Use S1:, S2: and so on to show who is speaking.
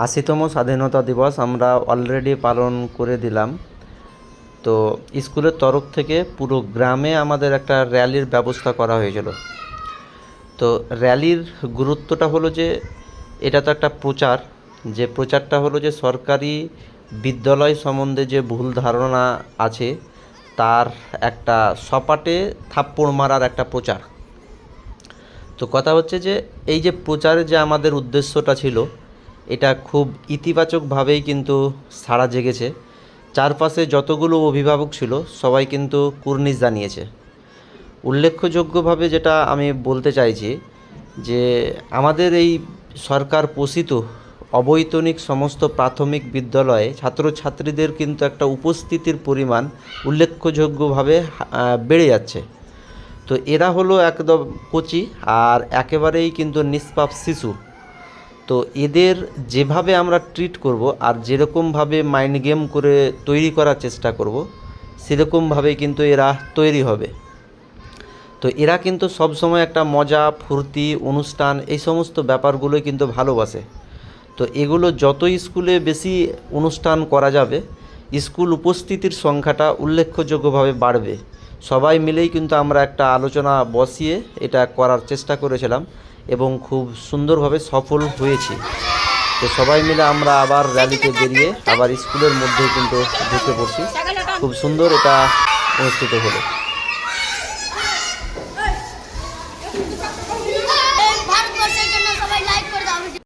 S1: 80তম স্বাধীনতা দিবস আমরা অলরেডি পালন করে দিলাম। তো স্কুলের তরফ থেকে পুরো গ্রামে আমাদের একটা র্যালির ব্যবস্থা করা হয়েছিল। তো র্যালির গুরুত্বটা হলো যে এটা তো একটা প্রচার, যে প্রচারটা হলো যে সরকারি বিদ্যালয় সম্বন্ধে যে ভুল ধারণা আছে তার একটা সপাটে থাপ্পড় মারার একটা প্রচার। তো কথা হচ্ছে যে এই যে প্রচারের যে আমাদের উদ্দেশ্যটা ছিল এটা খুব ইতিবাচকভাবেই কিন্তু সাড়া জেগেছে। চারপাশে যতগুলো অভিভাবক ছিল সবাই কিন্তু কুর্নিশ জানিয়েছে। উল্লেখযোগ্যভাবে যেটা আমি বলতে চাইছি যে আমাদের এই সরকার পোষিত অবৈতনিক সমস্ত প্রাথমিক বিদ্যালয়ে ছাত্রছাত্রীদের কিন্তু একটা উপস্থিতির পরিমাণ উল্লেখযোগ্যভাবে বেড়ে যাচ্ছে। তো এরা হলো একদম কচি আর একেবারেই কিন্তু নিষ্পাপ শিশু। তো এদের যেভাবে আমরা ট্রিট করব আর যেরকমভাবে মাইন্ড গেম করে তৈরি করার চেষ্টা করব সেরকমভাবেই কিন্তু এরা তৈরি হবে। তো এরা কিন্তু সবসময় একটা মজা ফুর্তি অনুষ্ঠান এই সমস্ত ব্যাপারগুলোই কিন্তু ভালোবাসে। তো এগুলো যত স্কুলে বেশি অনুষ্ঠান করা যাবে স্কুল উপস্থিতির সংখ্যাটা উল্লেখযোগ্যভাবে বাড়বে। সবাই মিলেই কিন্তু আমরা একটা আলোচনা বসিয়ে এটা করার চেষ্টা করেছিলাম এবং খুব সুন্দরভাবে সফল হয়েছি। তো সবাই মিলে আমরা আবার র্যালিতে বেরিয়ে আবার স্কুলের মধ্যেই কিন্তু ঢুকে পড়ছি। খুব সুন্দর এটা অনুষ্ঠিত হলো।